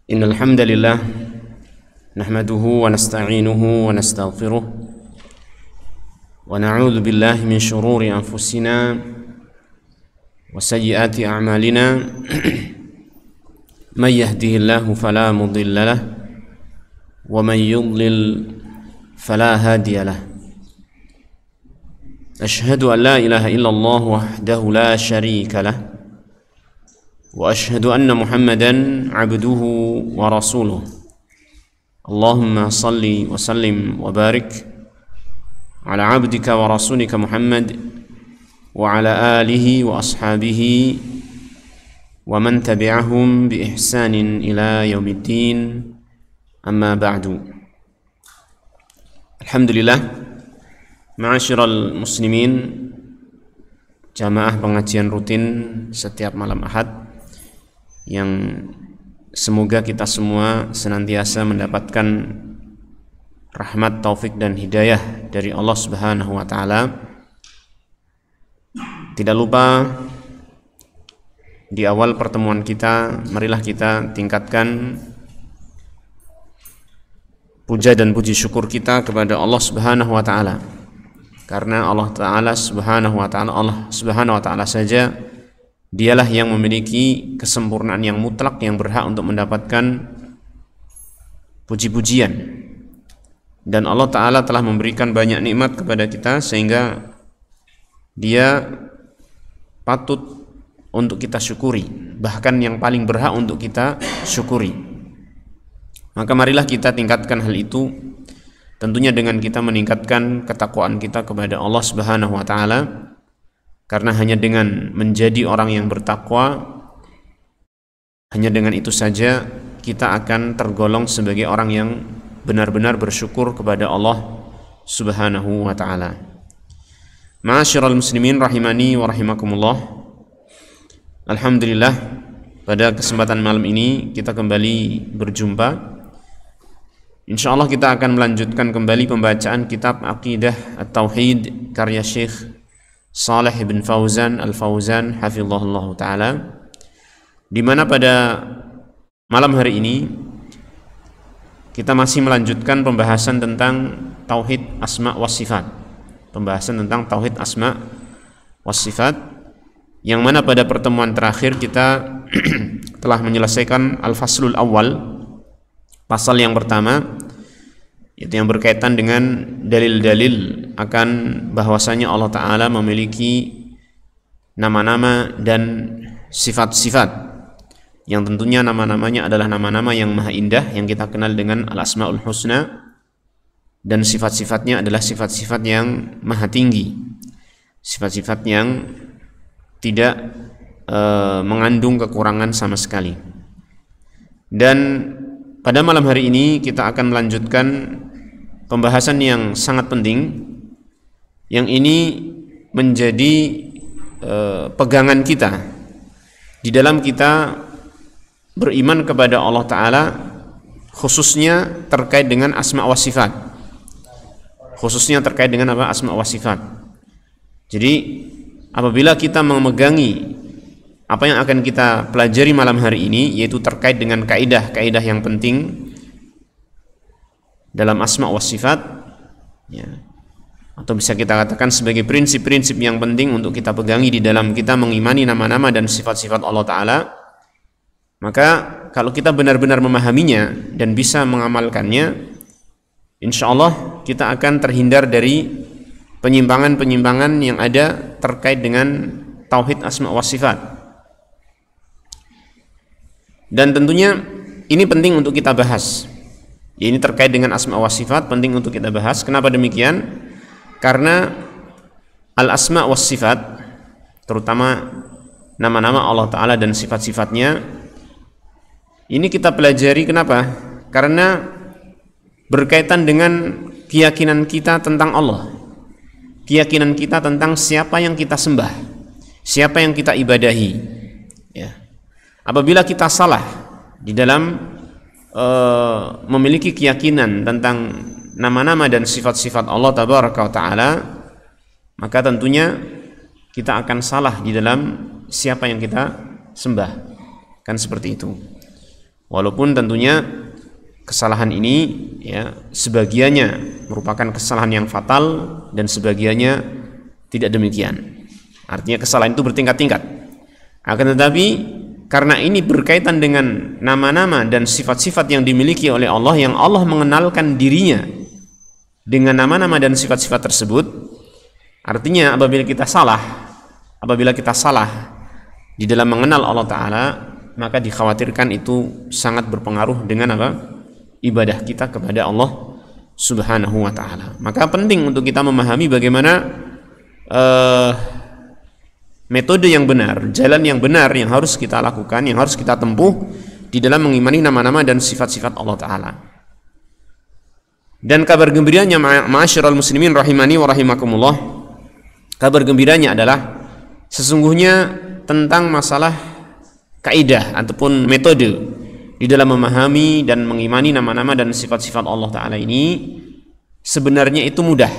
Innal hamdalillah nahmaduhu wa nasta'inuhu wa nastaghfiruh wa na'udzu billahi min shururi anfusina wa sayyiati a'malina may yahdihillahu fala mudilla lahu wa man yudlil fala hadiya lahu. Ashhadu an la ilaha illallah wahdahu la sharika lahu wa ashhadu anna Muhammadan abduhu wa rasuluh. Allahumma salli wa sallim wa barik ala abdika wa rasulika Muhammad wa ala alihi wa ashabihi wa man tabi'ahum bi ihsanin ila yaumiddin, amma ba'du. Alhamdulillah, ma'asyiral muslimin, jamaah pengajian rutin setiap malam Ahad yang semoga kita semua senantiasa mendapatkan rahmat, taufik dan hidayah dari Allah Subhanahu wa taala. Tidak lupa di awal pertemuan kita, marilah kita tingkatkan puja dan puji syukur kita kepada Allah Subhanahu wa taala. Karena Allah Subhanahu wa taala saja Dialah yang memiliki kesempurnaan yang mutlak, yang berhak untuk mendapatkan puji-pujian. Dan Allah Ta'ala telah memberikan banyak nikmat kepada kita sehingga Dia patut untuk kita syukuri, bahkan yang paling berhak untuk kita syukuri. Maka marilah kita tingkatkan hal itu, tentunya dengan kita meningkatkan ketakwaan kita kepada Allah Subhanahu wa taala. Karena hanya dengan menjadi orang yang bertakwa, hanya dengan itu saja kita akan tergolong sebagai orang yang benar-benar bersyukur kepada Allah Subhanahu wa taala. Ma'asyiral muslimin rahimani wa rahimakumullah. Alhamdulillah, pada kesempatan malam ini kita kembali berjumpa. Insyaallah kita akan melanjutkan kembali pembacaan kitab Aqidah At-Tauhid karya Syekh Shalih bin Fauzan Al-Fauzan hafizahullah ta'ala, di mana pada malam hari ini kita masih melanjutkan pembahasan tentang Tauhid Asma wa Sifat. Pembahasan tentang Tauhid Asma wa Sifat, yang mana pada pertemuan terakhir kita telah menyelesaikan Al-Faslul Awal, pasal yang pertama, itu yang berkaitan dengan dalil-dalil akan bahwasanya Allah Ta'ala memiliki nama-nama dan sifat-sifat, yang tentunya nama-namanya adalah nama-nama yang maha indah yang kita kenal dengan Al-Asma'ul Husna, dan sifat-sifatnya adalah sifat-sifat yang maha tinggi, sifat-sifat yang tidak mengandung kekurangan sama sekali. Dan pada malam hari ini kita akan melanjutkan pembahasan yang sangat penting, yang ini menjadi pegangan kita di dalam kita beriman kepada Allah Ta'ala, khususnya terkait dengan asma wa sifat. Khususnya terkait dengan apa? Asma wa sifat. Jadi apabila kita memegangi apa yang akan kita pelajari malam hari ini, yaitu terkait dengan kaidah-kaidah yang penting dalam asma wa sifat, ya, atau bisa kita katakan sebagai prinsip-prinsip yang penting untuk kita pegangi di dalam kita mengimani nama-nama dan sifat-sifat Allah Ta'ala, maka kalau kita benar-benar memahaminya dan bisa mengamalkannya, insya Allah kita akan terhindar dari penyimpangan-penyimpangan yang ada terkait dengan Tauhid Asma wa Sifat. Dan tentunya ini penting untuk kita bahas. Ini terkait dengan asma wa sifat, penting untuk kita bahas. Kenapa demikian? Karena al-asma wa sifat, terutama nama-nama Allah Ta'ala dan sifat-sifatnya, ini kita pelajari. Kenapa? Karena berkaitan dengan keyakinan kita tentang Allah, keyakinan kita tentang siapa yang kita sembah, siapa yang kita ibadahi, ya. Apabila kita salah di dalam memiliki keyakinan tentang nama-nama dan sifat-sifat Allah Tabaraka wa Ta'ala, maka tentunya kita akan salah di dalam siapa yang kita sembah. Kan seperti itu. Walaupun tentunya kesalahan ini ya sebagiannya merupakan kesalahan yang fatal dan sebagiannya tidak demikian. Artinya kesalahan itu bertingkat-tingkat. Akan tetapi karena ini berkaitan dengan nama-nama dan sifat-sifat yang dimiliki oleh Allah, yang Allah mengenalkan dirinya dengan nama-nama dan sifat-sifat tersebut, artinya apabila kita salah di dalam mengenal Allah Ta'ala, maka dikhawatirkan itu sangat berpengaruh dengan ibadah kita kepada Allah Subhanahu wa Ta'ala. Maka penting untuk kita memahami bagaimana metode yang benar, jalan yang benar yang harus kita lakukan, yang harus kita tempuh di dalam mengimani nama-nama dan sifat-sifat Allah Ta'ala. Dan kabar gembiranya ma'asyiral muslimin rahimani wa rahimakumullah, kabar gembiranya adalah sesungguhnya tentang masalah kaidah ataupun metode di dalam memahami dan mengimani nama-nama dan sifat-sifat Allah Ta'ala ini sebenarnya itu mudah.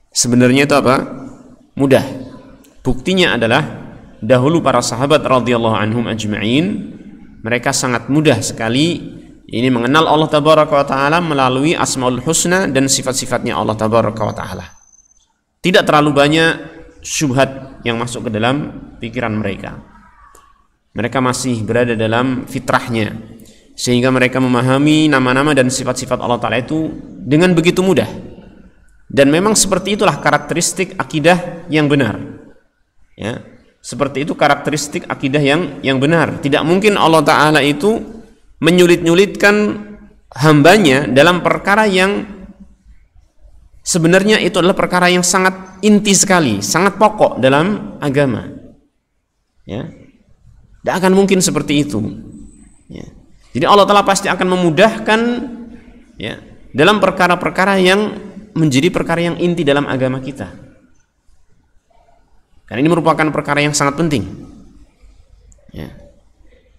Sebenarnya itu mudah. Buktinya adalah dahulu para sahabat radhiyallahu anhum ajma'in, mereka sangat mudah sekali ini mengenal Allah Tabaraka wa Ta'ala melalui Asmaul Husna dan sifat-sifatnya Allah Tabaraka wa Ta'ala. Tidak terlalu banyak syubhat yang masuk ke dalam pikiran mereka. Mereka masih berada dalam fitrahnya, sehingga mereka memahami nama-nama dan sifat-sifat Allah Ta'ala itu dengan begitu mudah. Dan memang seperti itulah karakteristik akidah yang benar. Ya, seperti itu karakteristik akidah yang benar. Tidak mungkin Allah Ta'ala itu menyulit-nyulitkan hambanya dalam perkara yang sebenarnya itu adalah perkara yang sangat inti sekali, sangat pokok dalam agama. Ya, tidak akan mungkin seperti itu. Ya. Jadi Allah Ta'ala pasti akan memudahkan ya, dalam perkara-perkara yang menjadi perkara yang inti dalam agama kita. Karena ini merupakan perkara yang sangat penting. Ya.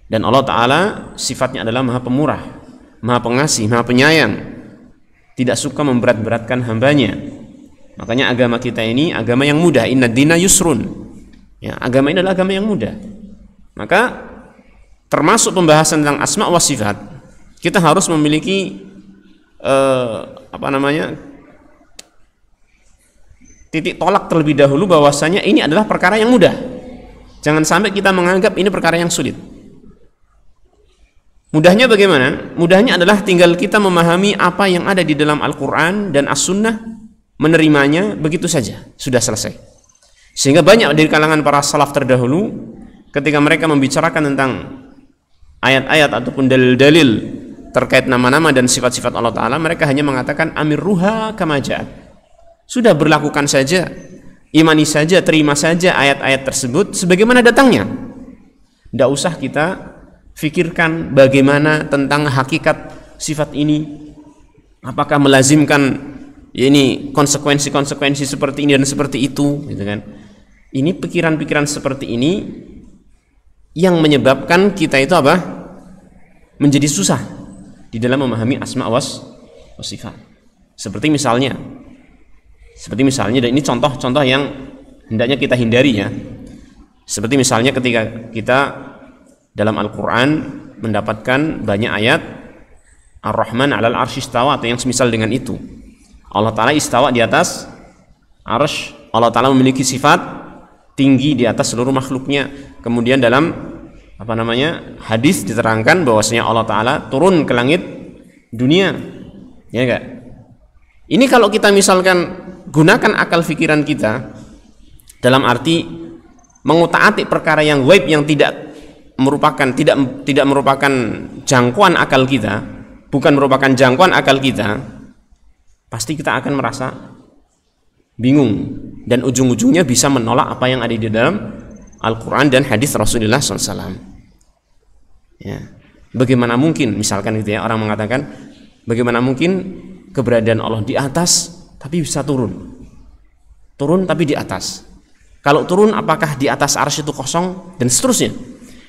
Dan Allah Ta'ala sifatnya adalah maha pemurah, maha pengasih, maha penyayang, tidak suka memberat-beratkan hambanya. Makanya agama kita ini agama yang mudah. Inna dina yusrun. Ya, agama ini adalah agama yang mudah. Maka termasuk pembahasan tentang asma wa sifat, kita harus memiliki titik tolak terlebih dahulu bahwasanya ini adalah perkara yang mudah. Jangan sampai kita menganggap ini perkara yang sulit. Mudahnya bagaimana? Mudahnya adalah tinggal kita memahami apa yang ada di dalam Al-Quran dan As-Sunnah, menerimanya begitu saja, sudah selesai. Sehingga banyak dari kalangan para salaf terdahulu ketika mereka membicarakan tentang ayat-ayat ataupun dalil-dalil terkait nama-nama dan sifat-sifat Allah Ta'ala, mereka hanya mengatakan amirruha kama ja'at. Sudah berlakukan saja, imani saja, terima saja ayat-ayat tersebut sebagaimana datangnya. Tidak usah kita fikirkan bagaimana tentang hakikat sifat ini, apakah melazimkan ini konsekuensi-konsekuensi seperti ini dan seperti itu, gitu kan? Ini pikiran-pikiran seperti ini yang menyebabkan kita itu menjadi susah di dalam memahami asma wa sifat. Seperti misalnya, dan ini contoh-contoh yang hendaknya kita hindari ya. Seperti misalnya ketika kita dalam Al-Quran mendapatkan banyak ayat Ar-Rahman 'alal arsy istawa atau yang semisal dengan itu. Allah Ta'ala istawa di atas arsy. Allah Ta'ala memiliki sifat tinggi di atas seluruh makhluknya. Kemudian dalam hadis diterangkan bahwasanya Allah Ta'ala turun ke langit dunia. Ya enggak? Ini kalau kita misalkan gunakan akal pikiran kita dalam arti mengutak-atik perkara yang gaib yang tidak merupakan jangkauan akal kita, bukan merupakan jangkauan akal kita, pasti kita akan merasa bingung dan ujung-ujungnya bisa menolak apa yang ada di dalam Al-Quran dan hadis Rasulullah SAW. Ya. Bagaimana mungkin misalkan gitu ya, orang mengatakan bagaimana mungkin keberadaan Allah di atas tapi bisa turun tapi di atas. Kalau turun apakah di atas arsy itu kosong dan seterusnya.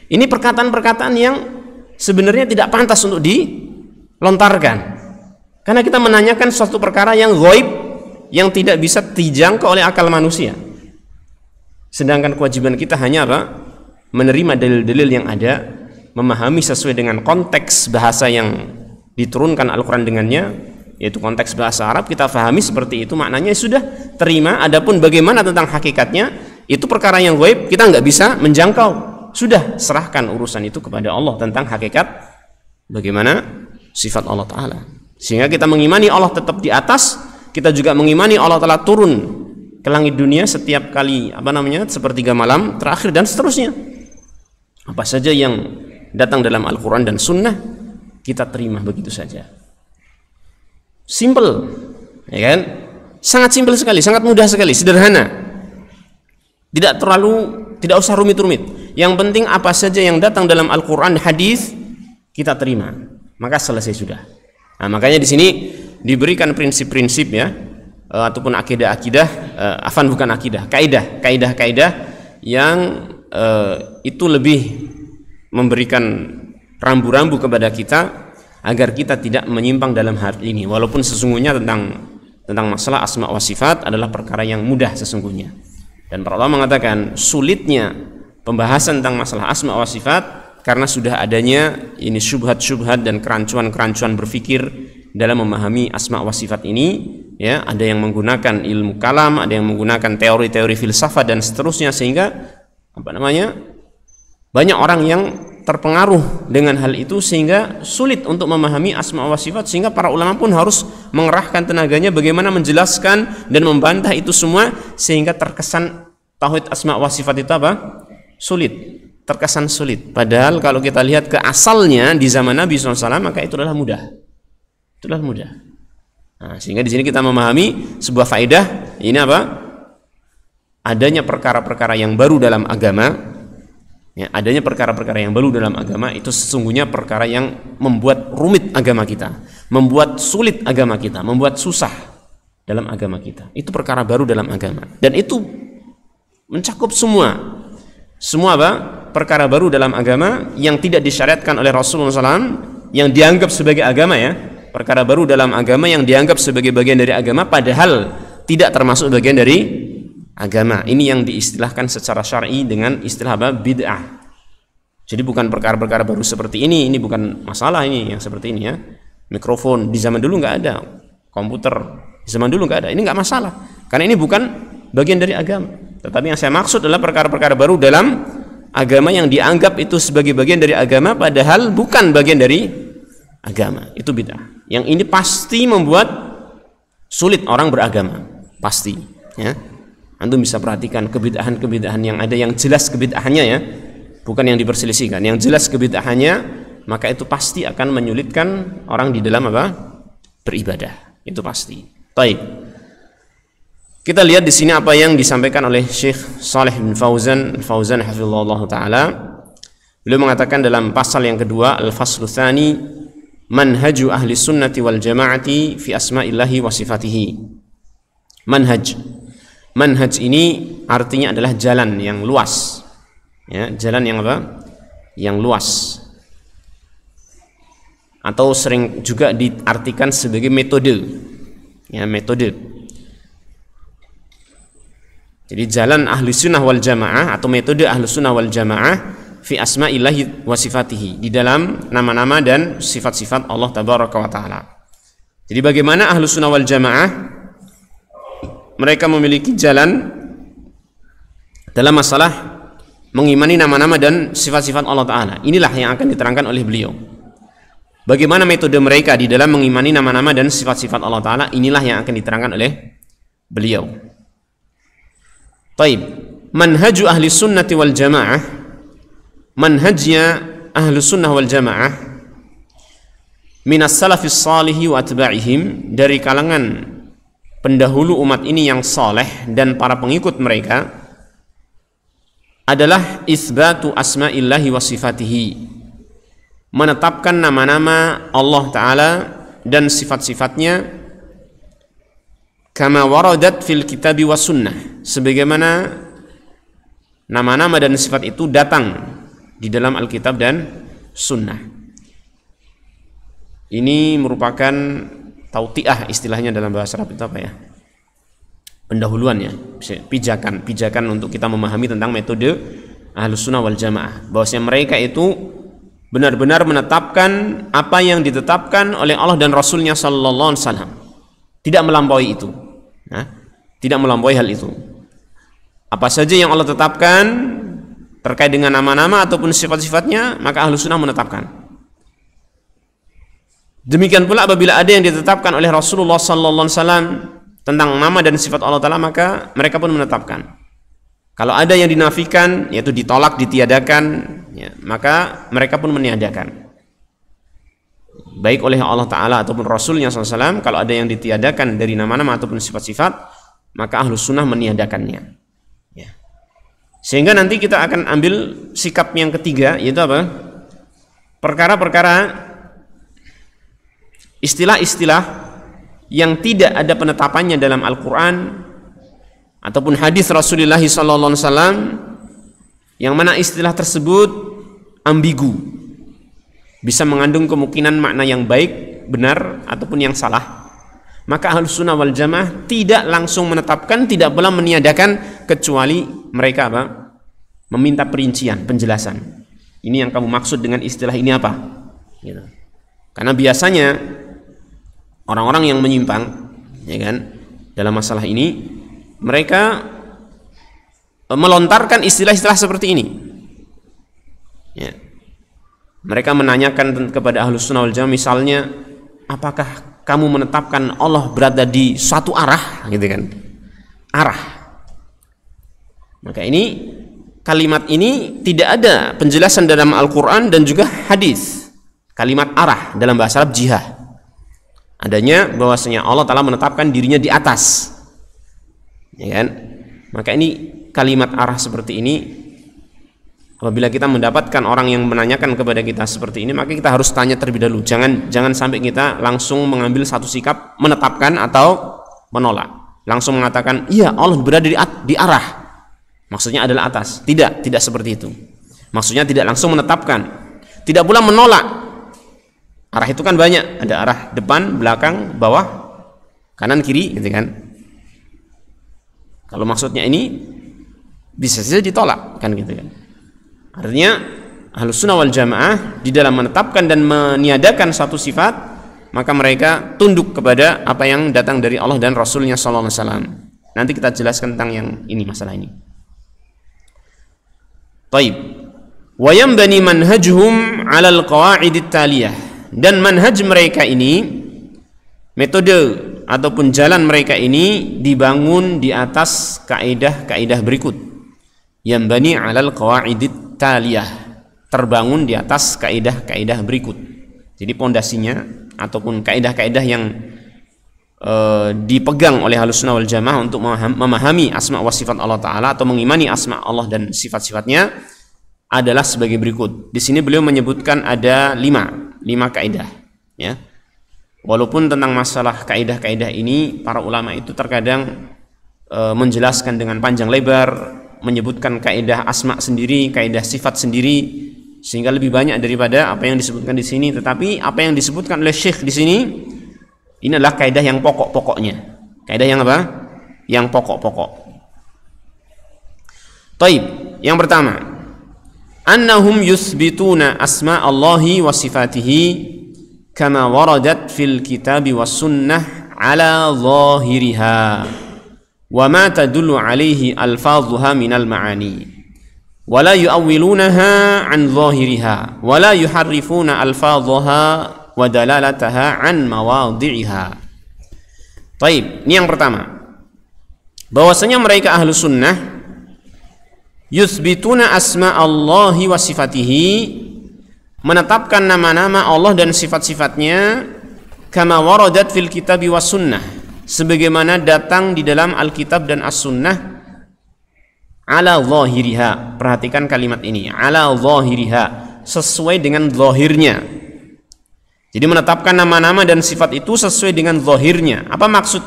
Ini perkataan-perkataan yang sebenarnya tidak pantas untuk dilontarkan, karena kita menanyakan suatu perkara yang gaib yang tidak bisa dijangkau oleh akal manusia. Sedangkan kewajiban kita hanya menerima dalil-dalil yang ada memahami sesuai dengan konteks bahasa yang diturunkan Al-Quran dengannya, yaitu konteks bahasa Arab, kita fahami seperti itu, maknanya sudah terima. Adapun bagaimana tentang hakikatnya, itu perkara yang gaib, kita nggak bisa menjangkau. Sudah serahkan urusan itu kepada Allah tentang hakikat bagaimana sifat Allah Ta'ala. Sehingga kita mengimani Allah tetap di atas, kita juga mengimani Allah Ta'ala turun ke langit dunia setiap kali sepertiga malam terakhir dan seterusnya. Apa saja yang datang dalam Al-Quran dan Sunnah kita terima begitu saja. Simple, ya kan? Sangat simple sekali, sangat mudah sekali, sederhana. Tidak usah rumit-rumit. Yang penting apa saja yang datang dalam Al-Quran, hadis kita terima, maka selesai sudah. Nah, makanya di sini diberikan prinsip-prinsip ya, ataupun kaidah yang itu lebih memberikan rambu-rambu kepada kita agar kita tidak menyimpang dalam hal ini, walaupun sesungguhnya tentang masalah asma wa sifat adalah perkara yang mudah sesungguhnya. Dan para ulama mengatakan sulitnya pembahasan tentang masalah asma wa sifat karena sudah adanya ini syubhat-syubhat dan kerancuan-kerancuan berpikir dalam memahami asma wa sifat ini. Ya, ada yang menggunakan ilmu kalam, ada yang menggunakan teori-teori filsafat dan seterusnya, sehingga banyak orang yang terpengaruh dengan hal itu sehingga sulit untuk memahami asma wa sifat, sehingga para ulama pun harus mengerahkan tenaganya bagaimana menjelaskan dan membantah itu semua, sehingga terkesan tauhid asma wa sifat itu sulit, terkesan sulit. Padahal kalau kita lihat ke asalnya di zaman Nabi SAW, maka itu adalah mudah. Nah, sehingga di sini kita memahami sebuah faedah ini adanya perkara-perkara yang baru dalam agama. Ya, adanya perkara-perkara yang baru dalam agama itu sesungguhnya perkara yang membuat rumit agama kita, membuat sulit agama kita, membuat susah dalam agama kita. Itu perkara baru dalam agama, dan itu mencakup semua perkara baru dalam agama yang tidak disyariatkan oleh Rasulullah SAW, yang dianggap sebagai agama ya. Perkara baru dalam agama yang dianggap sebagai bagian dari agama padahal tidak termasuk bagian dari agama. Ini yang diistilahkan secara syar'i dengan istilah bid'ah. Jadi bukan perkara-perkara baru seperti ini bukan masalah ini yang seperti ini ya. Mikrofon di zaman dulu nggak ada, komputer di zaman dulu nggak ada. Ini nggak masalah karena ini bukan bagian dari agama. Tetapi yang saya maksud adalah perkara-perkara baru dalam agama yang dianggap itu sebagai bagian dari agama padahal bukan bagian dari agama. Itu bid'ah. Yang ini pasti membuat sulit orang beragama, pasti ya. Antum bisa perhatikan kebid'ahan-kebid'ahan yang ada yang jelas kebid'ahannya ya, bukan yang diperselisihkan, yang jelas kebid'ahannya, maka itu pasti akan menyulitkan orang di dalam beribadah, itu pasti. Baik. Kita lihat di sini apa yang disampaikan oleh Syekh Shalih bin Fauzan hafizahullah taala. Beliau mengatakan dalam pasal yang kedua, al-faslu tsani, manhaju ahli sunnati wal jama'ati fi asma'illahi wa sifatihi. Manhaj ini artinya adalah jalan yang luas ya, jalan yang yang luas, atau sering juga diartikan sebagai metode ya, metode. Jadi jalan ahli sunnah wal jamaah atau metode ahli sunnah wal jamaah fi asma'illahi wa sifatihi, di dalam nama-nama dan sifat-sifat Allah tabaraka wa ta'ala. Jadi bagaimana ahlu sunnah wal jamaah mereka memiliki jalan dalam masalah mengimani nama-nama dan sifat-sifat Allah ta'ala. Inilah yang akan diterangkan oleh beliau. Bagaimana metode mereka di dalam mengimani nama-nama dan sifat-sifat Allah ta'ala, inilah yang akan diterangkan oleh beliau. Taib, manhaju ahli sunnati wal jamaah, manhajnya ahlu sunnah wal jamaah minas salafis salihi wa atba'ihim, dari kalangan pendahulu umat ini yang saleh dan para pengikut mereka, adalah isbatu asma'illahi wa sifatihi, menetapkan nama-nama Allah Ta'ala dan sifat-sifatnya, kama waradat fil kitabi wa sunnah, sebagaimana nama-nama dan sifat itu datang di dalam Alkitab dan Sunnah. Ini merupakan tautiah istilahnya dalam bahasa Arab, itu apa ya? Pendahuluan ya, pijakan untuk kita memahami tentang metode Ahlus Sunnah wal Jamaah, bahwasanya mereka itu benar-benar menetapkan apa yang ditetapkan oleh Allah dan Rasulnya sallallahu alaihi wasallam. Tidak melampaui itu. Tidak melampaui hal itu. Apa saja yang Allah tetapkan terkait dengan nama-nama ataupun sifat-sifatnya, maka Ahlus Sunnah menetapkan. Demikian pula apabila ada yang ditetapkan oleh Rasulullah sallallahu alaihi wasallam tentang nama dan sifat Allah Ta'ala, maka mereka pun menetapkan. Kalau ada yang dinafikan, yaitu ditolak, ditiadakan, ya, maka mereka pun meniadakan. Baik oleh Allah Ta'ala ataupun Rasulnya SAW, kalau ada yang ditiadakan dari nama-nama ataupun sifat-sifat, maka Ahlus Sunnah meniadakannya. Ya. Sehingga nanti kita akan ambil sikap yang ketiga, yaitu apa? Perkara-perkara, istilah-istilah yang tidak ada penetapannya dalam Al-Quran ataupun hadis Rasulullah SAW, yang mana istilah tersebut ambigu, bisa mengandung kemungkinan makna yang baik, benar, ataupun yang salah, maka Ahlus Sunnah wal Jamaah tidak langsung menetapkan, tidak pula meniadakan, kecuali mereka apa? Meminta perincian, penjelasan. Ini yang kamu maksud dengan istilah ini apa? Gitu. Karena biasanya orang-orang yang menyimpang, ya kan, dalam masalah ini, mereka melontarkan istilah-istilah seperti ini. Ya. Mereka menanyakan kepada Ahlus Sunnah wal Jamaah, misalnya, apakah kamu menetapkan Allah berada di suatu arah, gitu kan? Arah. Maka ini, kalimat ini tidak ada penjelasan dalam Al-Quran dan juga hadis. Kalimat arah dalam bahasa Arab jihah. Adanya bahwasanya Allah Ta'ala menetapkan dirinya di atas, ya kan? Maka ini kalimat arah seperti ini, apabila kita mendapatkan orang yang menanyakan kepada kita seperti ini, maka kita harus tanya terlebih dahulu. Jangan sampai kita langsung mengambil satu sikap menetapkan atau menolak, langsung mengatakan iya Allah berada di arah, maksudnya adalah atas. Tidak seperti itu. Maksudnya tidak langsung menetapkan, tidak pula menolak. Arah itu kan banyak, ada arah depan, belakang, bawah, kanan, kiri, gitu kan. Kalau maksudnya ini bisa saja ditolak, kan gitu kan. Artinya Ahlus Sunnah wal Jamaah di dalam menetapkan dan meniadakan satu sifat, maka mereka tunduk kepada apa yang datang dari Allah dan Rasulnya sallallahu alaihi wasallam. Nanti kita jelaskan tentang yang ini, masalah ini. Taib. Wa yanbani manhajhum 'ala al-qawa'id at-taliyah. Dan manhaj mereka ini, metode ataupun jalan mereka ini dibangun di atas kaidah-kaidah berikut. Yanbani 'alal qawaidit taliyah, terbangun di atas kaidah-kaidah berikut. Jadi pondasinya ataupun kaidah-kaidah yang dipegang oleh Ahlus Sunnah wal Jamaah untuk memahami asma wa sifat Allah Ta'ala atau mengimani asma Allah dan sifat-sifatnya adalah sebagai berikut. Di sini beliau menyebutkan ada lima kaidah, ya. Walaupun tentang masalah kaidah-kaidah ini para ulama itu terkadang menjelaskan dengan panjang lebar, menyebutkan kaidah asma sendiri, kaidah sifat sendiri, sehingga lebih banyak daripada apa yang disebutkan di sini. Tetapi apa yang disebutkan oleh Syekh di sini ini adalah kaidah yang pokok-pokoknya. Kaidah yang apa? Yang pokok-pokok. Taib. Yang pertama, annahum yuthbituna asma Allahi wa sifatihi kama waradat fil kitabi was sunnah ala zahiriha wa ma tadullu alaihi alfadhuha minal ma'ani wa la yu'awwilunaha an zahiriha wa la yuharrifuna alfadhaha wa dalalataha an mawadhi'iha. Taib, ini yang pertama, bahwasanya mereka ahlu sunnah yuthbituna asma Allahi wa sifatihi, menetapkan nama-nama Allah dan sifat-sifatnya, kama waradat fil kitabi was sunnah, sebagaimana datang di dalam Alkitab dan As-Sunnah, ala zahiriha. Perhatikan kalimat ini, ala zahiriha, sesuai dengan zahirnya. Jadi menetapkan nama-nama dan sifat itu sesuai dengan zahirnya. Apa maksud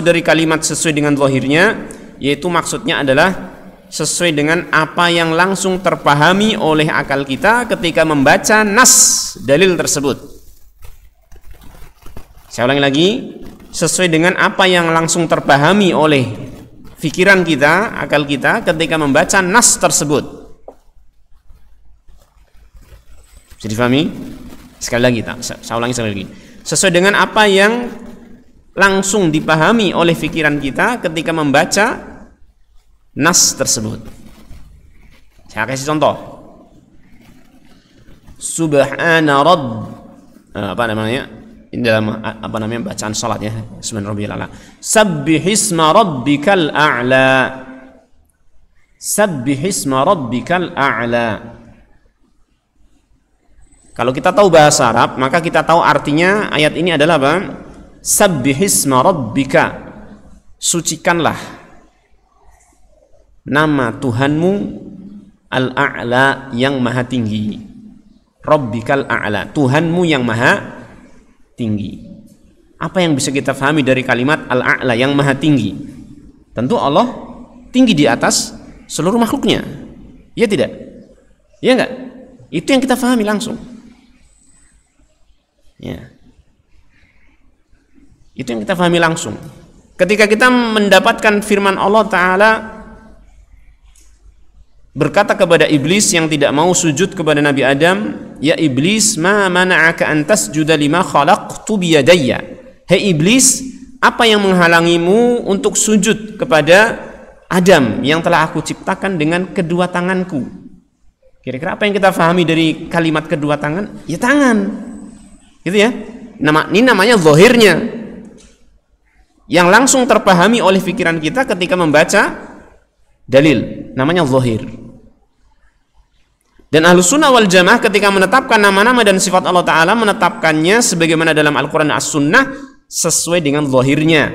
dari kalimat sesuai dengan zahirnya? Yaitu maksudnya adalah sesuai dengan apa yang langsung terpahami oleh akal kita ketika membaca nas dalil tersebut. Saya ulangi lagi, sesuai dengan apa yang langsung terpahami oleh pikiran kita, akal kita ketika membaca nas tersebut. Bisa difahami? Sekali lagi, saya ulangi sekali lagi. Sesuai dengan apa yang langsung dipahami oleh pikiran kita ketika membaca nas tersebut. Saya kasih contoh. Subhana rabb, apa namanya? Ini dalam apa namanya bacaan salat ya. Subhana rabbiyal a'la. Sabbihisma rabbikal a'la. Sabbihisma rabbikal a'la. Kalau kita tahu bahasa Arab, maka kita tahu artinya ayat ini adalah apa? Sabbihisma rabbika, sucikanlah nama Tuhanmu al-a'la, yang maha tinggi. Rabbikal a'la, Tuhanmu yang maha tinggi. Apa yang bisa kita pahami dari kalimat al-a'la, yang maha tinggi? Tentu Allah tinggi di atas seluruh makhluknya. Ya tidak? Ya enggak? Itu yang kita pahami langsung. Ya. Itu yang kita pahami langsung. Ketika kita mendapatkan firman Allah Ta'ala berkata kepada iblis yang tidak mau sujud kepada Nabi Adam, ya iblis, ma mana'aka an tasjuda lima khalaqtu biyadayya. Hei iblis, apa yang menghalangimu untuk sujud kepada Adam yang telah aku ciptakan dengan kedua tanganku? Kira-kira apa yang kita pahami dari kalimat kedua tangan? Ya tangan. Gitu ya. Ini namanya zahirnya, yang langsung terpahami oleh pikiran kita ketika membaca dalil, namanya zahir. Dan Ahlus Sunnah wal Jamaah ketika menetapkan nama-nama dan sifat Allah Ta'ala, menetapkannya sebagaimana dalam Al-Quran dan As-Sunnah sesuai dengan zahirnya.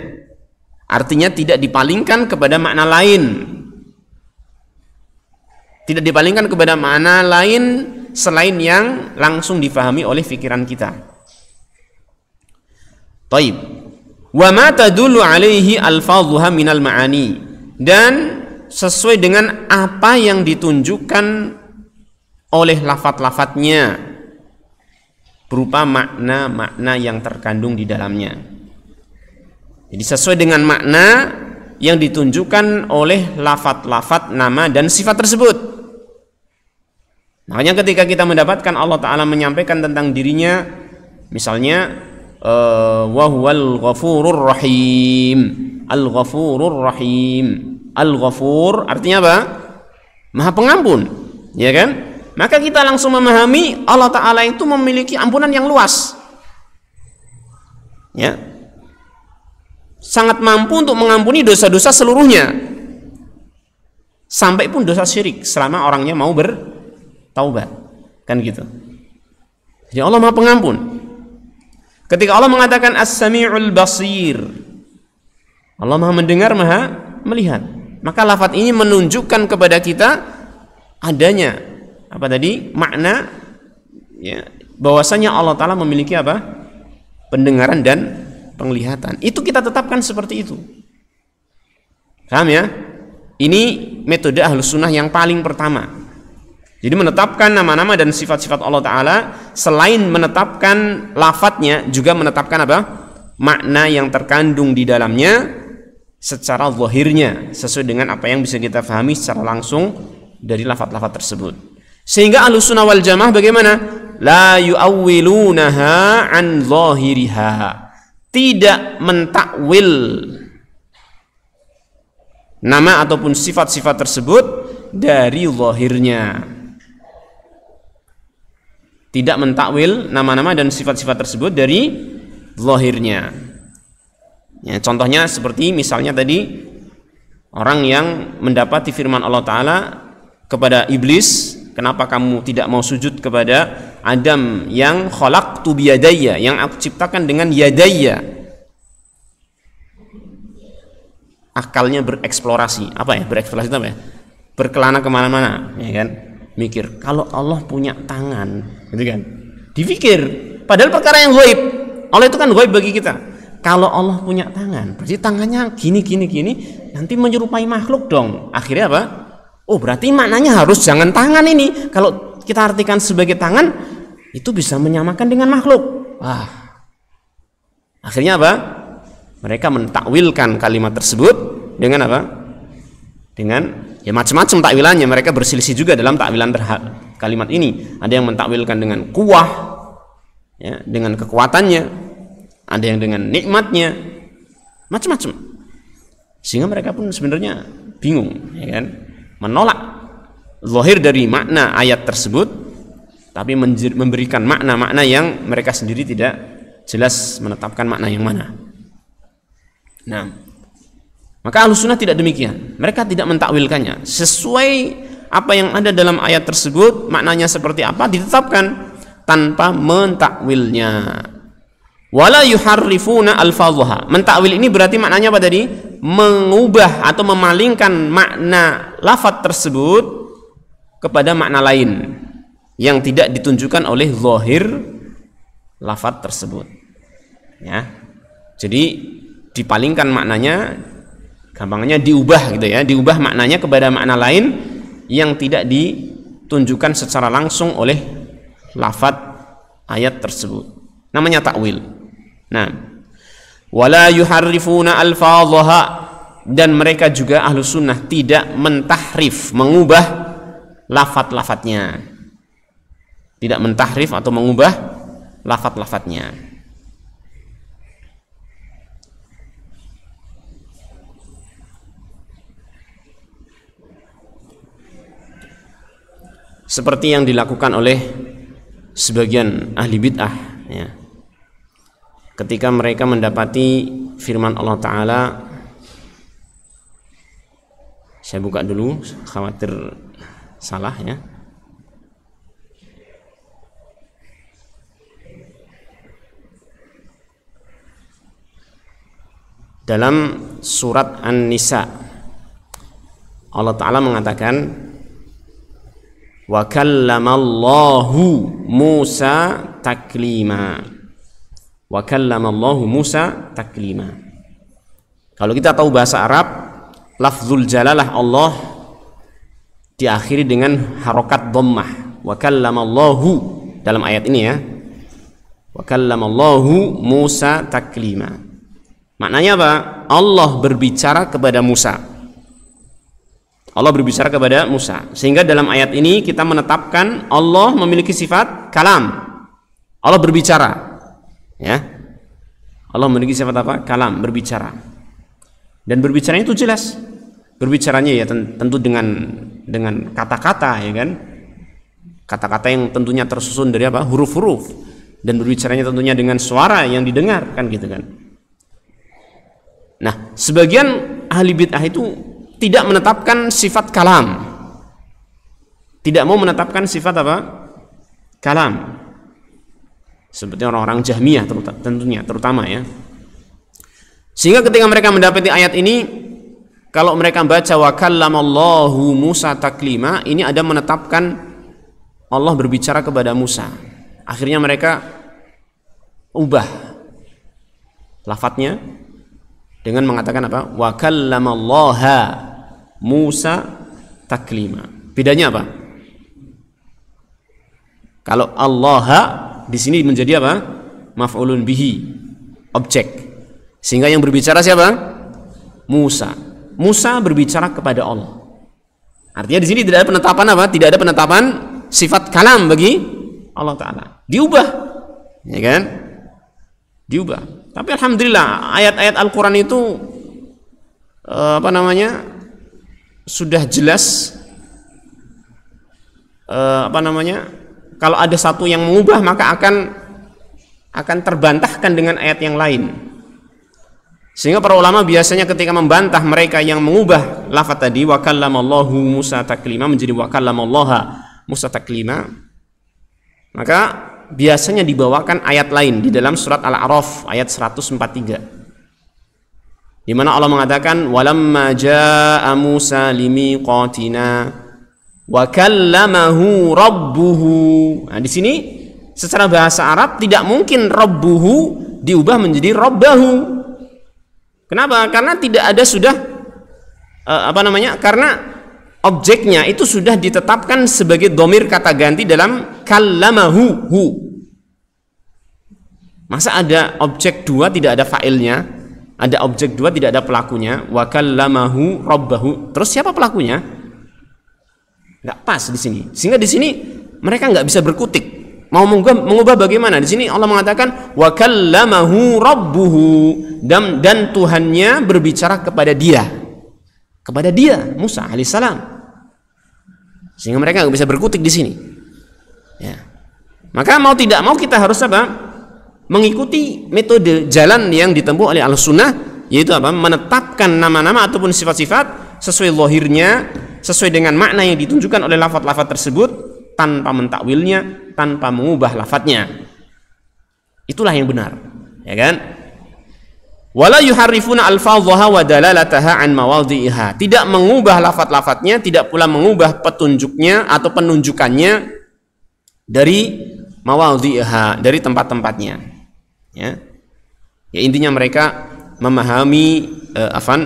Artinya tidak dipalingkan kepada makna lain. Tidak dipalingkan kepada makna lain selain yang langsung difahami oleh pikiran kita. Taib. Wa ma tadullu alaihi alfadhuha minal ma'ani, dan sesuai dengan apa yang ditunjukkan oleh lafaz-lafaznya berupa makna-makna yang terkandung di dalamnya. Jadi sesuai dengan makna yang ditunjukkan oleh lafaz-lafaz nama dan sifat tersebut. Makanya ketika kita mendapatkan Allah Ta'ala menyampaikan tentang dirinya, misalnya wa huwal ghafurur rahim, al-ghafurur rahim. Al-ghafur artinya apa? Maha pengampun, ya kan? Maka kita langsung memahami Allah Ta'ala itu memiliki ampunan yang luas, ya, sangat mampu untuk mengampuni dosa-dosa seluruhnya, sampai pun dosa syirik, selama orangnya mau bertaubat, kan gitu. Jadi Allah Maha Pengampun. Ketika Allah mengatakan As-Sami'ul Basir, Allah Maha mendengar, Maha melihat, maka lafaz ini menunjukkan kepada kita adanya apa tadi? Makna, ya, bahwasanya Allah Ta'ala memiliki apa? Pendengaran dan penglihatan. Itu kita tetapkan seperti itu. Paham ya? Ini metode Ahlus Sunnah yang paling pertama. Jadi menetapkan nama-nama dan sifat-sifat Allah Ta'ala, selain menetapkan lafadznya, juga menetapkan apa? Makna yang terkandung di dalamnya secara zahirnya, sesuai dengan apa yang bisa kita pahami secara langsung dari lafaz-lafaz tersebut. Sehingga Ahlus Sunnah wal Jamaah bagaimana? La yu'awwilunaha an zahiriha. Tidak mentakwil nama ataupun sifat-sifat tersebut dari zahirnya. Tidak mentakwil nama-nama dan sifat-sifat tersebut dari zahirnya. Ya, contohnya seperti misalnya tadi orang yang mendapati firman Allah Ta'ala kepada iblis, kenapa kamu tidak mau sujud kepada Adam yang khalaqtu biyadayya, yang aku ciptakan dengan yadayya. Akalnya bereksplorasi, apa ya? Bereksplorasi itu apa ya? Berkelana kemana-mana, ya kan? Mikir, kalau Allah punya tangan, gitu kan? Dipikir, padahal perkara yang ghaib. Allah itu kan ghaib bagi kita. Kalau Allah punya tangan, berarti tangannya gini, nanti menyerupai makhluk dong. Akhirnya apa? Oh, berarti maknanya harus jangan tangan ini. Kalau kita artikan sebagai tangan, itu bisa menyamakan dengan makhluk. Wah. Akhirnya apa? Mereka mentakwilkan kalimat tersebut dengan apa? Dengan Ya macam-macam takwilannya, mereka berselisih juga dalam takwilan kalimat ini. Ada yang mentakwilkan dengan kuwah, ya, dengan kekuatannya, ada yang dengan nikmatnya, macam-macam. Sehingga mereka pun sebenarnya bingung, ya kan, menolak zahir dari makna ayat tersebut, tapi memberikan makna-makna yang mereka sendiri tidak jelas menetapkan makna yang mana. Nah, maka Ahlus Sunnah tidak demikian. Mereka tidak mentakwilkannya. Sesuai apa yang ada dalam ayat tersebut, maknanya seperti apa ditetapkan tanpa mentakwilnya. Wala yuharrifuna alfadhaha. Mentakwil ini berarti maknanya apa tadi? Mengubah atau memalingkan makna lafaz tersebut kepada makna lain yang tidak ditunjukkan oleh zahir lafaz tersebut. Ya. Jadi dipalingkan maknanya, gampangnya diubah gitu ya, diubah maknanya kepada makna lain yang tidak ditunjukkan secara langsung oleh lafaz ayat tersebut. Namanya takwil. Nah, wala yuharrifuna alfadhaha, dan mereka juga Ahlus Sunnah tidak mentahrif, mengubah lafaz-lafaznya. Tidak mentahrif atau mengubah lafaz-lafaznya. Seperti yang dilakukan oleh sebagian ahli bid'ah, ya. Ketika mereka mendapati firman Allah Ta'ala, saya buka dulu khawatir salah, ya. Dalam surat An-Nisa Allah Ta'ala mengatakan, wa kallamallahu Musa taklima. Wa kallamallahu Musa taklima. Kalau kita tahu bahasa Arab, lafzul jalalah Allah diakhiri dengan harokat dhammah. Wa kallamallahu dalam ayat ini, ya. Wa kallamallahu Musa taklima. Maknanya apa? Allah berbicara kepada Musa. Allah berbicara kepada Musa. Sehingga dalam ayat ini kita menetapkan Allah memiliki sifat kalam. Allah berbicara. Ya. Allah memiliki sifat apa? Kalam, berbicara. Dan berbicaranya itu jelas. Berbicaranya ya tentu dengan kata-kata, ya kan? Kata-kata yang tentunya tersusun dari apa? Huruf-huruf. Dan berbicaranya tentunya dengan suara yang didengar, kan gitu kan. Nah, sebagian ahli bid'ah itu tidak menetapkan sifat kalam, tidak mau menetapkan sifat apa? Kalam. Seperti orang-orang Jahmiyah terutama, ya. Sehingga ketika mereka mendapati ayat ini, kalau mereka baca wa kallamallahu Musa taklima, ini ada menetapkan Allah berbicara kepada Musa. Akhirnya mereka ubah lafadznya dengan mengatakan apa? Wa kallamallaha Musa taklima. Bedanya apa? Kalau Allah di sini menjadi apa? Maf'ulun bihi, objek. Sehingga yang berbicara siapa? Musa. Musa berbicara kepada Allah. Artinya di sini tidak ada penetapan apa? Tidak ada penetapan sifat kalam bagi Allah Ta'ala. Diubah, ya kan? Diubah. Tapi alhamdulillah ayat-ayat Al-Quran itu sudah jelas, kalau ada satu yang mengubah maka akan terbantahkan dengan ayat yang lain. Sehingga para ulama biasanya ketika membantah mereka yang mengubah lafaz tadi wa kallamallahu Musa taklima menjadi wa kallamallaha Musa taklima, maka biasanya dibawakan ayat lain di dalam surat Al-A'raf ayat 143, di mana Allah mengatakan walamma jaa Musa limiqatina wa kallamahu rabbuhu. Nah, di sini secara bahasa Arab tidak mungkin rabbuhu diubah menjadi rabbahu. Kenapa? Karena tidak ada sudah karena objeknya itu sudah ditetapkan sebagai dhamir kata ganti dalam kallamahu hu. Masa ada objek dua tidak ada fa'ilnya, ada objek dua tidak ada pelakunya, wa kallamahu rabbahu. Terus siapa pelakunya? nggak pas di sini. Sehingga di sini mereka nggak bisa berkutik. Mau mengubah bagaimana? Di sini Allah mengatakan wa kallamahu rabbuhu, dan Tuhannya berbicara kepada dia Musa alaihissalam. Sehingga mereka nggak bisa berkutik di sini. Ya. Maka mau tidak mau kita harus apa? Mengikuti metode jalan yang ditempuh oleh Ahlussunnah, yaitu apa? Menetapkan nama-nama ataupun sifat-sifat sesuai zahirnya, sesuai dengan makna yang ditunjukkan oleh lafaz-lafaz tersebut, tanpa mentakwilnya, tanpa mengubah lafadznya. Itulah yang benar, ya kan? Wala yuharrifuna alfadhaha wa dalalataha an mawadhi'iha. Tidak mengubah lafaz-lafadznya, tidak pula mengubah petunjuknya atau penunjukannya dari mawadhi'iha, dari tempat-tempatnya. Ya. Ya, intinya mereka memahami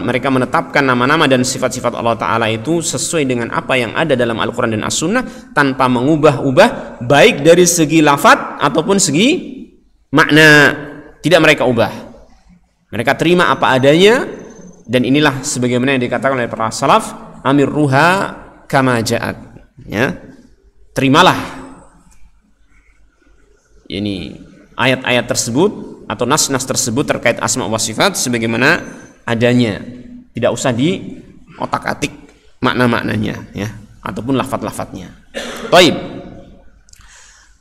mereka menetapkan nama-nama dan sifat-sifat Allah Ta'ala itu sesuai dengan apa yang ada dalam Al-Quran dan As-Sunnah, tanpa mengubah-ubah baik dari segi lafadz ataupun segi makna. Tidak mereka ubah, mereka terima apa adanya. Dan inilah sebagaimana yang dikatakan oleh para salaf, amirruha kama ja'at, ya, terimalah ini ayat-ayat tersebut atau nas-nas tersebut terkait asma wa sifat sebagaimana adanya, tidak usah di otak-atik makna-maknanya, ya, ataupun lafaz-lafaznya. Baik.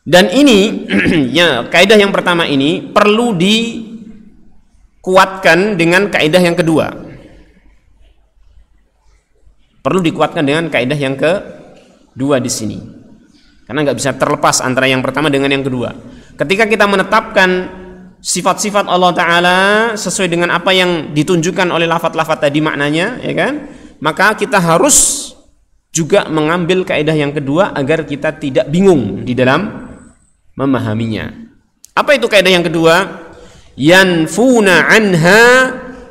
Dan ini ya, kaidah yang pertama ini perlu dikuatkan dengan kaidah yang kedua. Perlu dikuatkan dengan kaidah yang kedua di sini. Karena nggak bisa terlepas antara yang pertama dengan yang kedua. Ketika kita menetapkan sifat-sifat Allah Ta'ala sesuai dengan apa yang ditunjukkan oleh lafaz-lafaz tadi maknanya, ya kan? Maka kita harus juga mengambil kaidah yang kedua agar kita tidak bingung di dalam memahaminya. Apa itu kaidah yang kedua? Yanfuna anha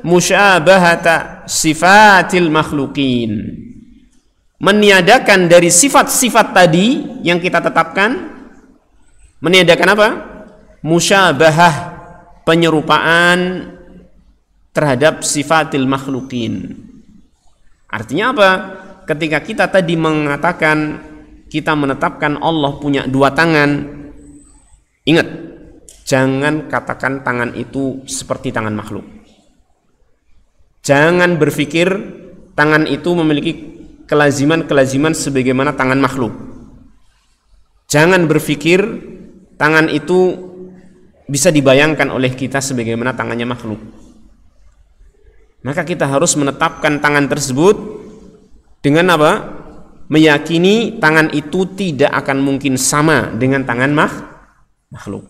musyabahata sifatil makhluqin. Meniadakan dari sifat-sifat tadi yang kita tetapkan, meniadakan apa? Musyabahah, penyerupaan terhadap sifatil makhluqin. Artinya apa? Ketika kita tadi mengatakan kita menetapkan Allah punya dua tangan, ingat, jangan katakan tangan itu seperti tangan makhluk. Jangan berpikir tangan itu memiliki kelaziman-kelaziman sebagaimana tangan makhluk. Jangan berpikir tangan itu bisa dibayangkan oleh kita sebagaimana tangannya makhluk. Maka kita harus menetapkan tangan tersebut dengan apa? Meyakini tangan itu tidak akan mungkin sama dengan tangan makhluk.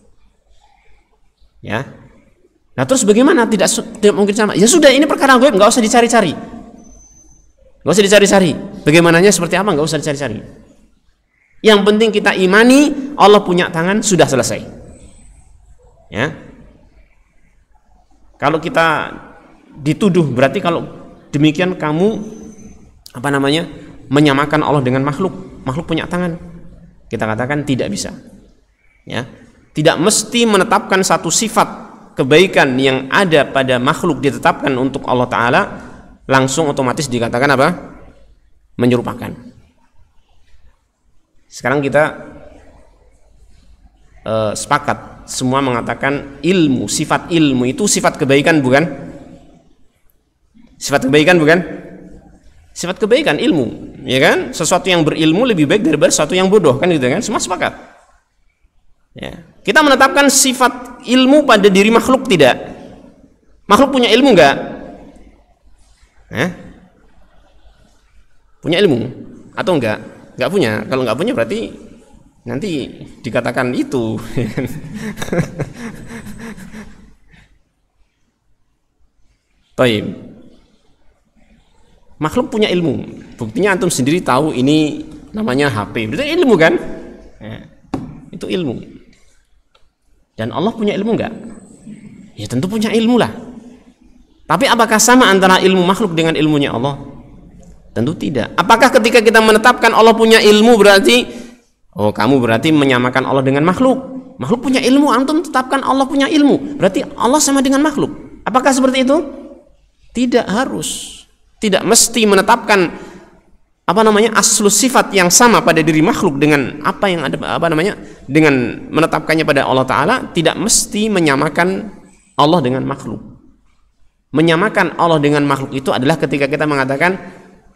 Ya. Nah, terus bagaimana tidak mungkin sama? Ya sudah, ini perkara gaib, nggak usah dicari-cari. Nggak usah dicari-cari. Bagaimananya seperti apa, nggak usah dicari-cari. Yang penting kita imani Allah punya tangan, sudah selesai. Ya. Kalau kita dituduh, berarti kalau demikian kamu menyamakan Allah dengan makhluk. Makhluk punya tangan. Kita katakan tidak bisa. Ya. Tidak mesti menetapkan satu sifat kebaikan yang ada pada makhluk ditetapkan untuk Allah Ta'ala langsung otomatis dikatakan apa? Menyerupakan. Sekarang kita sepakat semua mengatakan ilmu, sifat ilmu itu sifat kebaikan, bukan? Sifat kebaikan, bukan? Sifat kebaikan ilmu, ya kan? Sesuatu yang berilmu lebih baik daripada sesuatu yang bodoh, kan gitu kan? Semua sepakat. Ya. Kita menetapkan sifat ilmu pada diri makhluk tidak? Makhluk punya ilmu enggak? Punya ilmu atau enggak? Enggak punya. Kalau enggak punya berarti nanti dikatakan itu. Baik. Makhluk punya ilmu. Buktinya antum sendiri tahu ini namanya HP. Berarti ilmu kan? Ya. Itu ilmu. Dan Allah punya ilmu enggak? Ya tentu punya ilmu lah. Tapi apakah sama antara ilmu makhluk dengan ilmunya Allah? Tentu tidak. Apakah ketika kita menetapkan Allah punya ilmu berarti kamu berarti menyamakan Allah dengan makhluk? Makhluk punya ilmu, antum tetapkan Allah punya ilmu, berarti Allah sama dengan makhluk. Apakah seperti itu? Tidak harus. Tidak mesti menetapkan aslus sifat yang sama pada diri makhluk dengan apa yang ada dengan menetapkannya pada Allah Ta'ala, tidak mesti menyamakan Allah dengan makhluk. Menyamakan Allah dengan makhluk itu adalah ketika kita mengatakan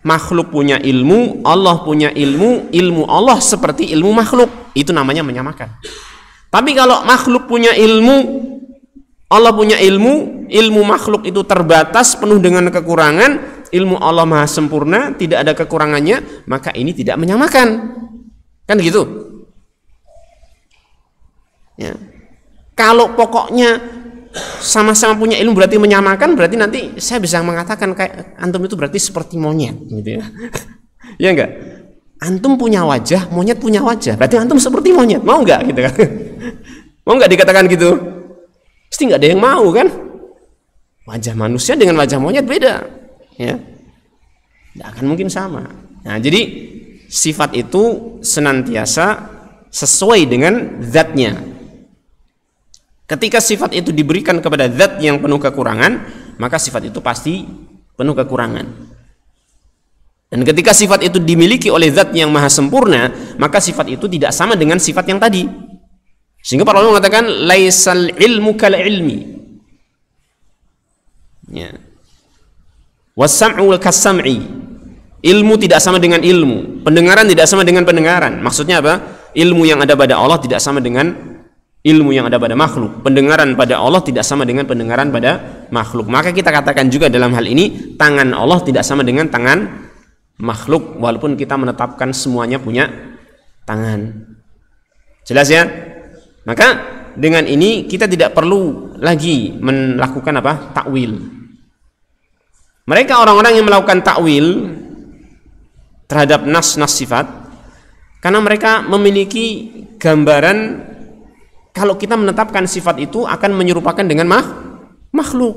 makhluk punya ilmu, Allah punya ilmu, ilmu Allah seperti ilmu makhluk, itu namanya menyamakan. Tapi kalau makhluk punya ilmu, Allah punya ilmu, ilmu makhluk itu terbatas, penuh dengan kekurangan, ilmu Allah maha sempurna, tidak ada kekurangannya, maka ini tidak menyamakan. Kan gitu. Ya. Kalau pokoknya sama-sama punya ilmu berarti menyamakan, berarti nanti saya bisa mengatakan kayak antum itu berarti seperti monyet gitu ya. Ya enggak? Antum punya wajah, monyet punya wajah, berarti antum seperti monyet. Mau enggak gitu kan? Mau enggak dikatakan gitu? Pasti enggak ada yang mau kan? Wajah manusia dengan wajah monyet beda. Ya, tidak akan mungkin sama. Nah, jadi sifat itu senantiasa sesuai dengan zatnya. Ketika sifat itu diberikan kepada zat yang penuh kekurangan, maka sifat itu pasti penuh kekurangan. Dan ketika sifat itu dimiliki oleh zat yang maha sempurna, maka sifat itu tidak sama dengan sifat yang tadi. Sehingga para ulama mengatakan laisal ilmu kal ilmi. Ya. Was-sam'u kas-sam'i. Ilmu tidak sama dengan ilmu, pendengaran tidak sama dengan pendengaran. Maksudnya apa? Ilmu yang ada pada Allah tidak sama dengan ilmu yang ada pada makhluk. Pendengaran pada Allah tidak sama dengan pendengaran pada makhluk. Maka kita katakan juga dalam hal ini tangan Allah tidak sama dengan tangan makhluk, walaupun kita menetapkan semuanya punya tangan. Jelas ya? Maka dengan ini kita tidak perlu lagi melakukan apa? Takwil. Mereka orang-orang yang melakukan takwil terhadap nas-nas sifat karena mereka memiliki gambaran kalau kita menetapkan sifat itu akan menyerupakan dengan makhluk.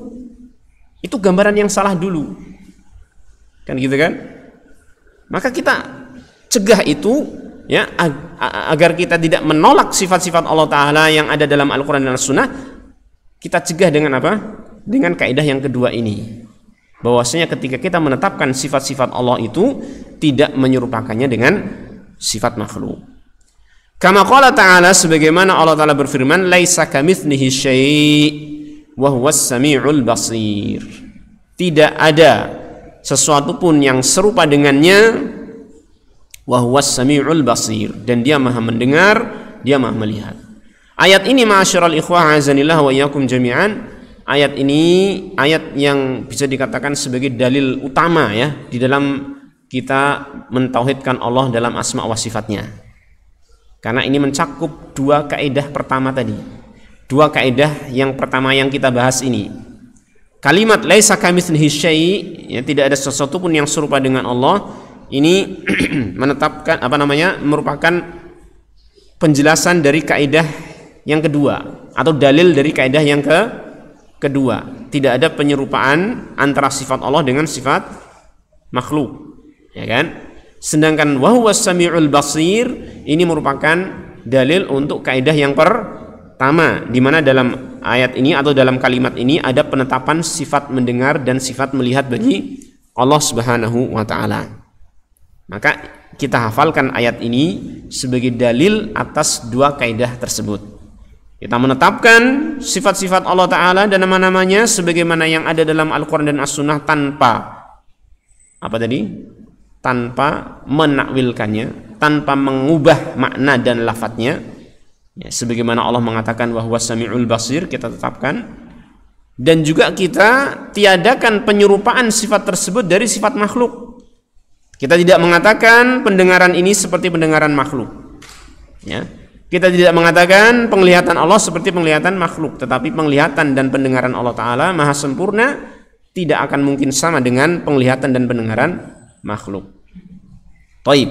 Itu gambaran yang salah dulu. Kan gitu kan? Maka kita cegah itu ya agar kita tidak menolak sifat-sifat Allah Ta'ala yang ada dalam Al-Quran dan As-Sunnah. Kita cegah dengan apa? Dengan kaidah yang kedua ini, bahwasanya ketika kita menetapkan sifat-sifat Allah itu tidak menyerupakannya dengan sifat makhluk. Kama qala ta'ala, sebagaimana Allah Ta'ala berfirman, laisa kamitslihi syai' wa huwas sami'ul basir. Tidak ada sesuatu pun yang serupa dengannya, wa huwas sami'ul basir, dan dia maha mendengar, dia maha melihat. Ayat ini ma'asyiral ikhwah azanillah wa iyyakum jami'an, ayat ini ayat yang bisa dikatakan sebagai dalil utama ya di dalam kita mentauhidkan Allah dalam asma wa sifatnya. Karena ini mencakup dua kaidah pertama tadi. Dua kaidah yang pertama yang kita bahas ini. Kalimat laisa kamitslihi syai', ya, tidak ada sesuatu pun yang serupa dengan Allah. Ini menetapkan merupakan penjelasan dari kaidah yang kedua atau dalil dari kaidah yang kedua. Tidak ada penyerupaan antara sifat Allah dengan sifat makhluk, ya kan? Sedangkan wa huwas sami'ul basir ini merupakan dalil untuk kaidah yang pertama, di mana dalam ayat ini atau dalam kalimat ini ada penetapan sifat mendengar dan sifat melihat bagi Allah Subhanahu wa taala. Maka kita hafalkan ayat ini sebagai dalil atas dua kaidah tersebut. Kita menetapkan sifat-sifat Allah Ta'ala dan nama-namanya sebagaimana yang ada dalam Al-Quran dan As-Sunnah tanpa tanpa menakwilkannya, tanpa mengubah makna dan lafadznya, ya, sebagaimana Allah mengatakan wa huwas sami'ul basir, kita tetapkan. Dan juga kita tiadakan penyerupaan sifat tersebut dari sifat makhluk. Kita tidak mengatakan pendengaran ini seperti pendengaran makhluk, ya. Kita tidak mengatakan penglihatan Allah seperti penglihatan makhluk, tetapi penglihatan dan pendengaran Allah Ta'ala maha sempurna, tidak akan mungkin sama dengan penglihatan dan pendengaran makhluk. Taib.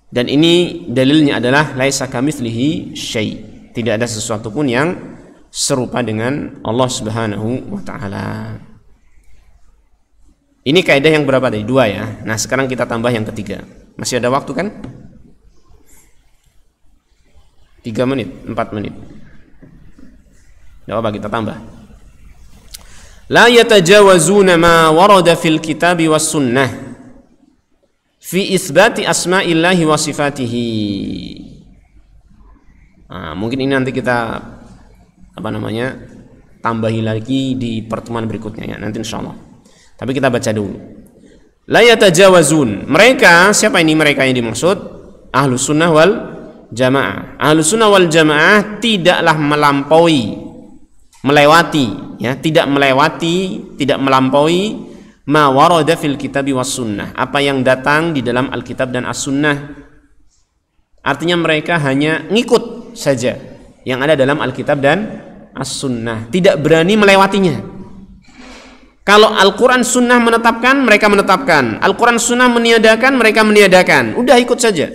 Dan ini dalilnya adalah laisa kamitslihi syai'. Tidak ada sesuatu pun yang serupa dengan Allah Subhanahu wa taala. Ini kaidah yang berapa tadi? Dua ya. Nah, sekarang kita tambah yang ketiga. Masih ada waktu kan? 3 menit, 4 menit. Tidak apa, kita tambah. La yatajawazuna ma warada fil kitabi was sunnah. fi isbati asma'illahi wa sifatihi. Nah, mungkin ini nanti kita tambahi lagi di pertemuan berikutnya ya, nanti insyaallah. Tapi kita baca dulu. La yatajawazun. Mereka, siapa ini mereka yang dimaksud? Ahlus sunnah wal jamaah. Ahlus sunnah wal jamaah tidaklah melewati ya, tidak melampaui ma warada fil kitabi was sunnah, apa yang datang di dalam Alkitab dan As-Sunnah. Artinya mereka hanya ngikut saja yang ada dalam Alkitab dan As-Sunnah, tidak berani melewatinya. Kalau Al-Quran Sunnah menetapkan, mereka menetapkan. Al-Quran Sunnah meniadakan, mereka meniadakan. Udah ikut saja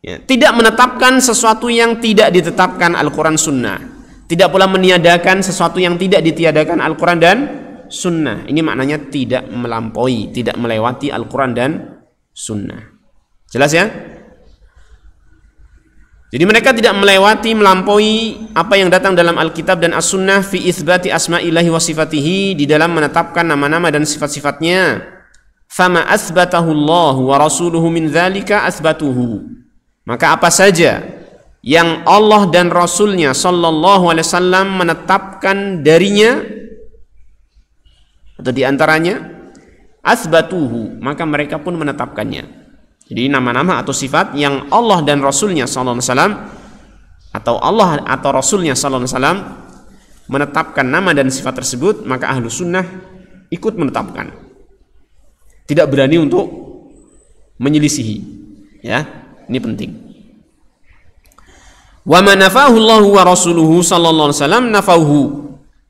ya, tidak menetapkan sesuatu yang tidak ditetapkan Al-Quran Sunnah, tidak pula meniadakan sesuatu yang tidak ditiadakan Al-Quran dan Sunnah. Ini maknanya tidak melampaui, tidak melewati Al-Quran dan Sunnah. Jelas ya? Jadi mereka tidak melampaui apa yang datang dalam Alkitab dan As-Sunnah fi itsbati asma'illahi wa sifatihi, di dalam menetapkan nama-nama dan sifat-sifatnya. Fama asbatahu Allah wa rasuluhu min dzalika asbatuhu. Maka apa saja yang Allah dan Rasulnya sallallahu alaihi wasallam menetapkan darinya atau diantaranya, asbatuhu, maka mereka pun menetapkannya. Jadi nama-nama atau sifat yang Allah dan Rasulnya sallallahu alaihi wasallam atau Allah atau Rasulnya sallallahu alaihi wasallam menetapkan nama dan sifat tersebut, maka ahlu sunnah ikut menetapkan, tidak berani untuk menyelisihi. Ya, ini penting. Wa ma nafahu Allahu wa rasuluhu sallallahu alaihi wasallam nafahu,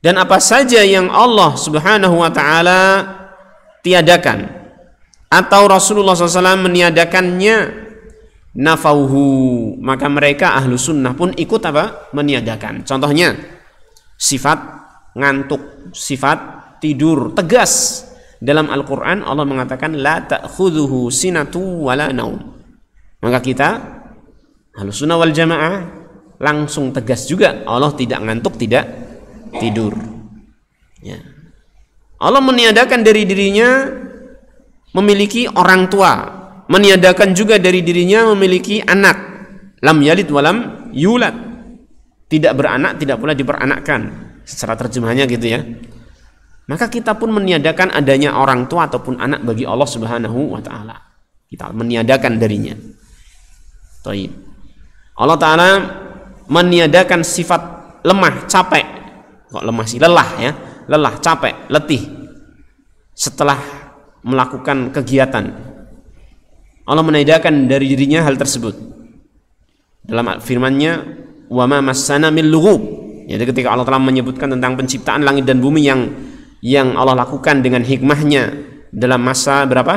dan apa saja yang Allah subhanahu wa ta'ala tiadakan atau Rasulullah SAW meniadakannya, nafauhu, maka mereka ahlu sunnah pun ikut meniadakan. Contohnya sifat ngantuk, sifat tidur, tegas dalam Al-Quran Allah mengatakan la ta'khudhuhu sinatu wala naum. Maka kita ahlu sunnah wal jamaah langsung tegas juga, Allah tidak ngantuk, tidak tidur ya. Allah meniadakan dari dirinya memiliki orang tua, meniadakan juga dari dirinya memiliki anak, lam yalid walam yulad, tidak beranak, tidak pula diperanakkan, secara terjemahannya gitu ya. Maka kita pun meniadakan adanya orang tua ataupun anak bagi Allah Subhanahu wa ta'ala, kita meniadakan darinya. Taib. Allah ta'ala meniadakan sifat lemah, capek. Kok lemah sih? Lelah ya, lelah, capek, letih setelah melakukan kegiatan. Allah meniadakan dari dirinya hal tersebut dalam firman-Nya, wa ma massana min lughub. Jadi ketika Allah telah menyebutkan tentang penciptaan langit dan bumi yang Allah lakukan dengan hikmahnya dalam masa berapa?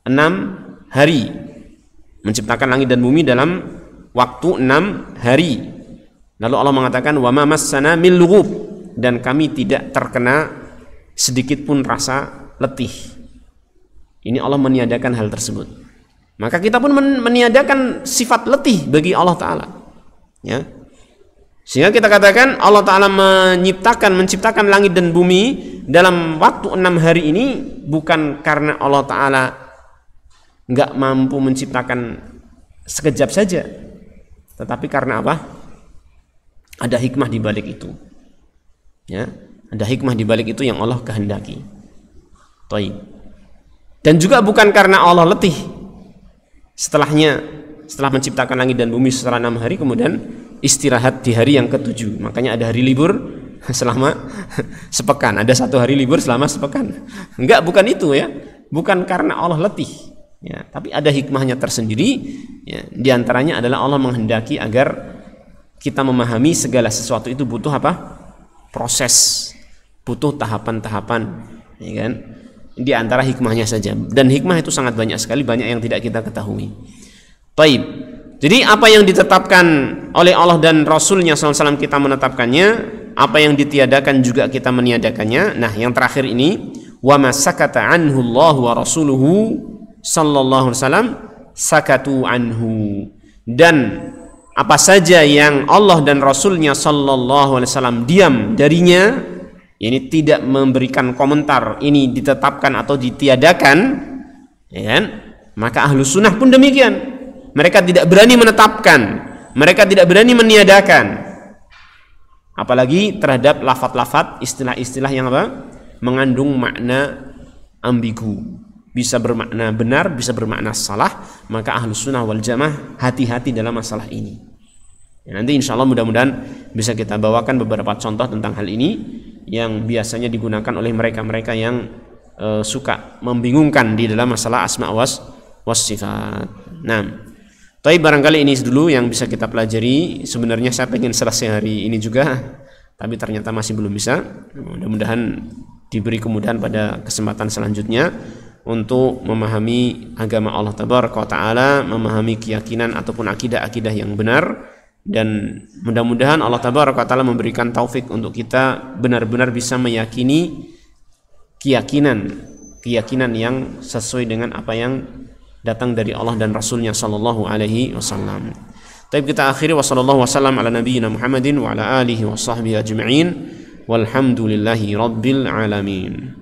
6 hari. Menciptakan langit dan bumi dalam waktu 6 hari. Lalu Allah mengatakan wa ma massana min lughub, dan kami tidak terkena sedikit pun rasa letih. Ini Allah meniadakan hal tersebut. Maka kita pun meniadakan sifat letih bagi Allah Ta'ala ya. Sehingga kita katakan Allah Ta'ala menciptakan langit dan bumi dalam waktu 6 hari ini bukan karena Allah Ta'ala nggak mampu menciptakan sekejap saja, tetapi karena apa? Ada hikmah di balik itu ya. Ada hikmah di balik itu yang Allah kehendaki. Taib. Dan juga bukan karena Allah letih setelah menciptakan langit dan bumi setelah 6 hari kemudian istirahat di hari yang ke-7. Makanya ada hari libur selama sepekan, ada 1 hari libur selama sepekan. Enggak, bukan itu ya. Bukan karena Allah letih ya, tapi ada hikmahnya tersendiri ya. Di antaranya adalah Allah menghendaki agar kita memahami segala sesuatu itu butuh apa? Proses, butuh tahapan-tahapan ya kan? Di antara hikmahnya saja, dan hikmah itu sangat banyak sekali, banyak yang tidak kita ketahui. Taib. Jadi apa yang ditetapkan oleh Allah dan Rasulnya SAW kita menetapkannya, apa yang ditiadakan juga kita meniadakannya. Nah yang terakhir ini, wa ma sakata anhu Allah wa rasuluhu sallallahu alaihi wasallam sakatu anhu, dan apa saja yang Allah dan Rasulnya sallallahu alaihi wasallam diam darinya, ini tidak memberikan komentar, ini ditetapkan atau ditiadakan, ya kan? Maka Ahlus Sunnah pun demikian. Mereka tidak berani menetapkan, mereka tidak berani meniadakan, apalagi terhadap lafaz-lafaz, istilah-istilah yang apa? Mengandung makna ambigu, bisa bermakna benar, bisa bermakna salah. Maka Ahlus Sunnah wal Jamaah hati-hati dalam masalah ini. Ya, nanti insya Allah mudah-mudahan bisa kita bawakan beberapa contoh tentang hal ini yang biasanya digunakan oleh mereka-mereka yang suka membingungkan di dalam masalah asma was sifat. Nah, tapi barangkali ini dulu yang bisa kita pelajari. Sebenarnya saya pengen selesai hari ini juga, tapi ternyata masih belum bisa. Mudah-mudahan diberi kemudahan pada kesempatan selanjutnya untuk memahami agama Allah Tabaraka wa Ta'ala, memahami keyakinan ataupun akidah-akidah yang benar, dan mudah-mudahan Allah Tabaraka wa Ta'ala memberikan taufik untuk kita benar-benar bisa meyakini keyakinan yang sesuai dengan apa yang datang dari Allah dan Rasulnya sallallahu alaihi wasallam. Tapi kita akhiri wa sallallahu wasallam ala nabiyyina Muhammadin wa ala alihi wa sahbihi ajma'in walhamdulillahi rabbil alamin.